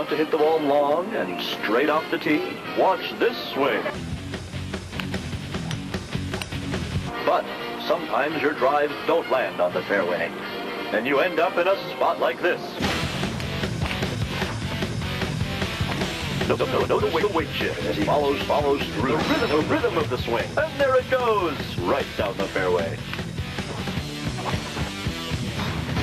want to hit the ball long and straight off the tee? Watch this swing. But sometimes your drives don't land on the fairway, and you end up in a spot like this. No, the weight shift as he follows through the rhythm of the swing. And there it goes, right down the fairway.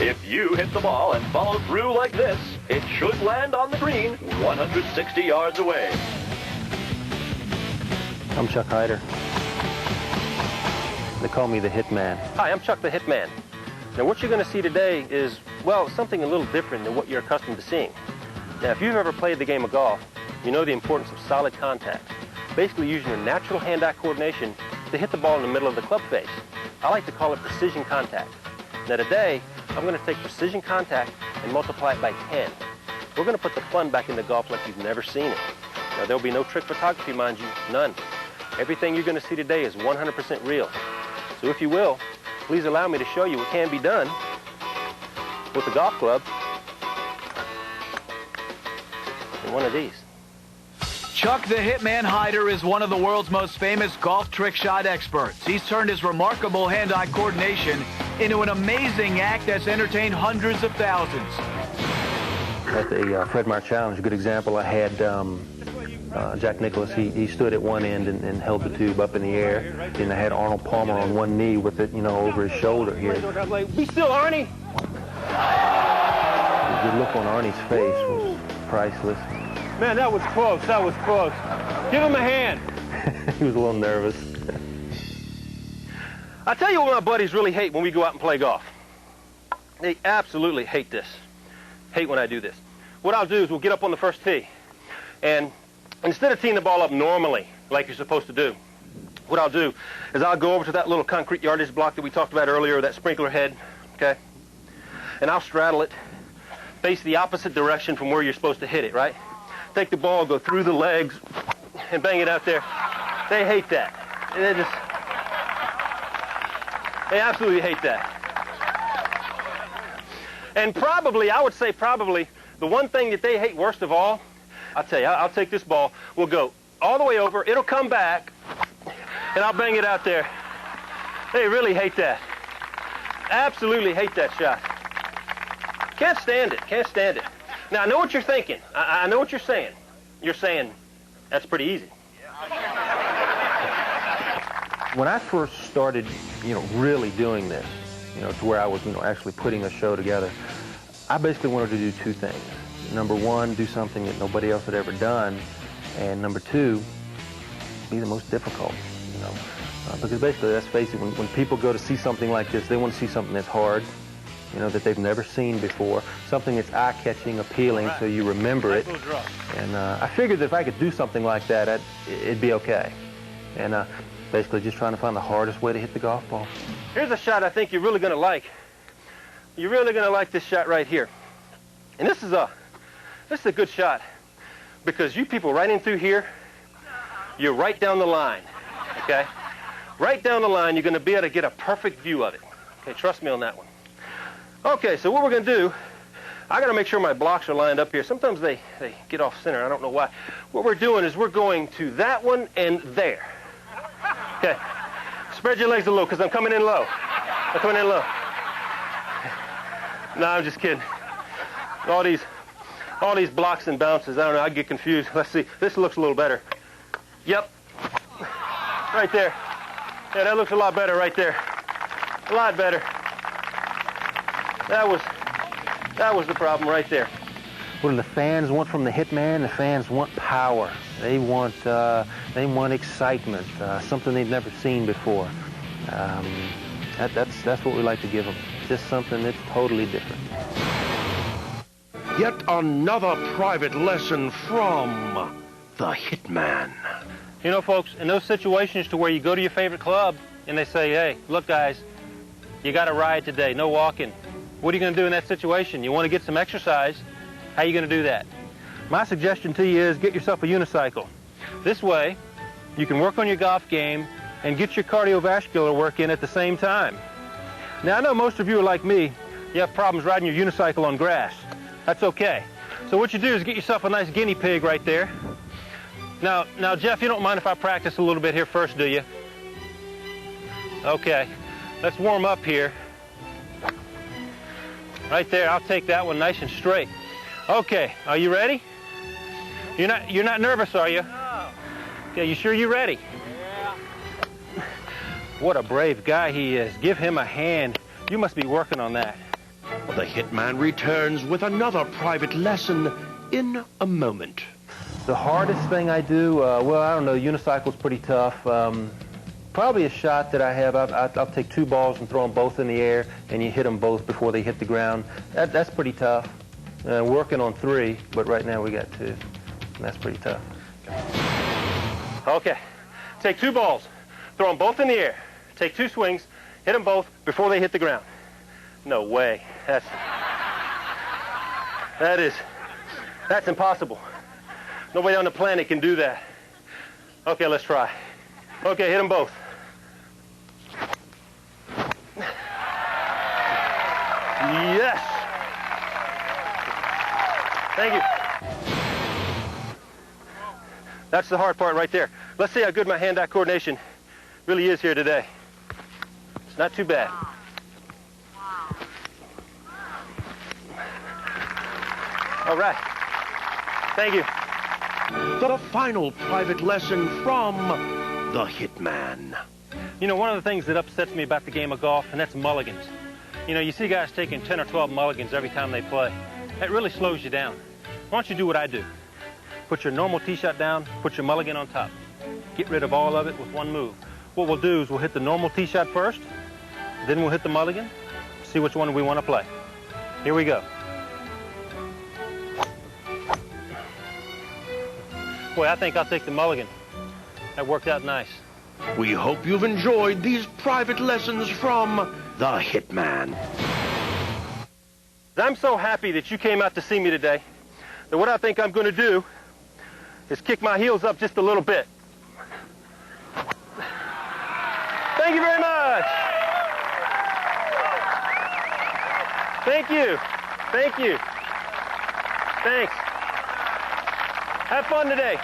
If you hit the ball and follow through like this, it should land on the green 160 yards away. I'm Chuck Hyder. They call me the Hitman. Hi, I'm Chuck the Hitman. Now what you're going to see today is, well, something a little different than what you're accustomed to seeing. Now if you've ever played the game of golf, you know the importance of solid contact. Basically using your natural hand-eye coordination to hit the ball in the middle of the club face. I like to call it precision contact. Now today, I'm going to take precision contact and multiply it by 10. We're going to put the fun back into golf like you've never seen it. Now there'll be no trick photography, mind you, none. Everything you're going to see today is 100% real. So if you will, please allow me to show you what can be done with the golf club in one of these. Chuck the Hitman Hyder is one of the world's most famous golf trick shot experts. He's turned his remarkable hand-eye coordination into an amazing act that's entertained hundreds of thousands. At the Fred Meyer Challenge, a good example, I had Jack Nicklaus. He stood at one end and held the tube up in the air. And I had Arnold Palmer on one knee with it, over his shoulder here. Be still, Arnie! The look on Arnie's face was priceless. Man, that was close. That was close. Give him a hand. He was a little nervous. I tell you what my buddies really hate when we go out and play golf. They absolutely hate this. Hate when I do this. What I'll do is we'll get up on the first tee, and instead of teeing the ball up normally, like you're supposed to do, what I'll do is I'll go over to that little concrete yardage block that we talked about earlier, that sprinkler head, okay? And I'll straddle it, face the opposite direction from where you're supposed to hit it, right? Take the ball, go through the legs, and bang it out there. They hate that. They absolutely hate that. And probably, I would say probably, the one thing that they hate worst of all, I'll tell you, I'll take this ball, we'll go all the way over, it'll come back, and I'll bang it out there. They really hate that. Absolutely hate that shot. Can't stand it, can't stand it. Now, I know what you're thinking. I know what you're saying. You're saying, that's pretty easy. When I first started, really doing this, to where I was, actually putting a show together, I basically wanted to do two things. Number one, do something that nobody else had ever done, and number two, be the most difficult, because basically, let's face it, when people go to see something like this, they want to see something that's hard, that they've never seen before, something that's eye-catching, appealing, so you remember it. And I figured that if I could do something like that, it'd be okay. And basically just trying to find the hardest way to hit the golf ball. Here's a shot I think you're really going to like. You're really going to like this shot right here. And this is a good shot because you people right in through here, you're right down the line, okay? Right down the line, you're going to be able to get a perfect view of it. Okay, trust me on that one. Okay, so what we're going to do, I got to make sure my blocks are lined up here. Sometimes they get off center. I don't know why. What we're doing is we're going to that one and there. Okay. Spread your legs a little because I'm coming in low. I'm coming in low. No, I'm just kidding. All these blocks and bounces, I don't know, I get confused. Let's see. This looks a little better. Yep. Right there. Yeah, that looks a lot better right there. A lot better. That was the problem right there. What do the fans want from the Hitman? The fans want power. They want excitement, something they've never seen before. That's what we like to give them. Just something that's totally different. Yet another private lesson from the Hitman. Folks, in those situations to where you go to your favorite club and they say, hey, look, guys, you got to ride today, no walking. What are you going to do in that situation? You want to get some exercise. How are you going to do that? My suggestion to you is get yourself a unicycle. This way, you can work on your golf game and get your cardiovascular work in at the same time. Now, I know most of you are like me. You have problems riding your unicycle on grass. That's okay. So what you do is get yourself a nice guinea pig right there. Now, Jeff, you don't mind if I practice a little bit here first, do you? Okay, let's warm up here. Right there, I'll take that one nice and straight. Okay, are you ready? You're not nervous, are you? No. Okay, you sure you're ready? Yeah. What a brave guy he is. Give him a hand. You must be working on that. The Hitman returns with another private lesson in a moment. The hardest thing I do, well, I don't know, unicycle's pretty tough. Probably a shot that I have, I'll take 2 balls and throw them both in the air, and you hit them both before they hit the ground. That's pretty tough. Working on 3, but right now we got 2, and that's pretty tough. Okay, take 2 balls, throw them both in the air. Take 2 swings, hit them both before they hit the ground. No way. That's impossible. Nobody on the planet can do that. Okay, let's try. Okay, hit them both. Yes. Thank you. That's the hard part right there. Let's see how good my hand-eye coordination really is here today. It's not too bad. All right. Thank you. The final private lesson from the Hitman. You know, one of the things that upsets me about the game of golf, and that's mulligans. You know, you see guys taking 10 or 12 mulligans every time they play. That really slows you down. Why don't you do what I do? Put your normal tee shot down, put your mulligan on top. Get rid of all of it with one move. What we'll do is we'll hit the normal tee shot first, then we'll hit the mulligan, see which one we want to play. Here we go. Boy, I think I'll take the mulligan. That worked out nice. We hope you've enjoyed these private lessons from the Hitman. I'm so happy that you came out to see me today that what I think I'm going to do is kick my heels up just a little bit. Thank you very much. Thank you. Thank you. Thanks. Have fun today.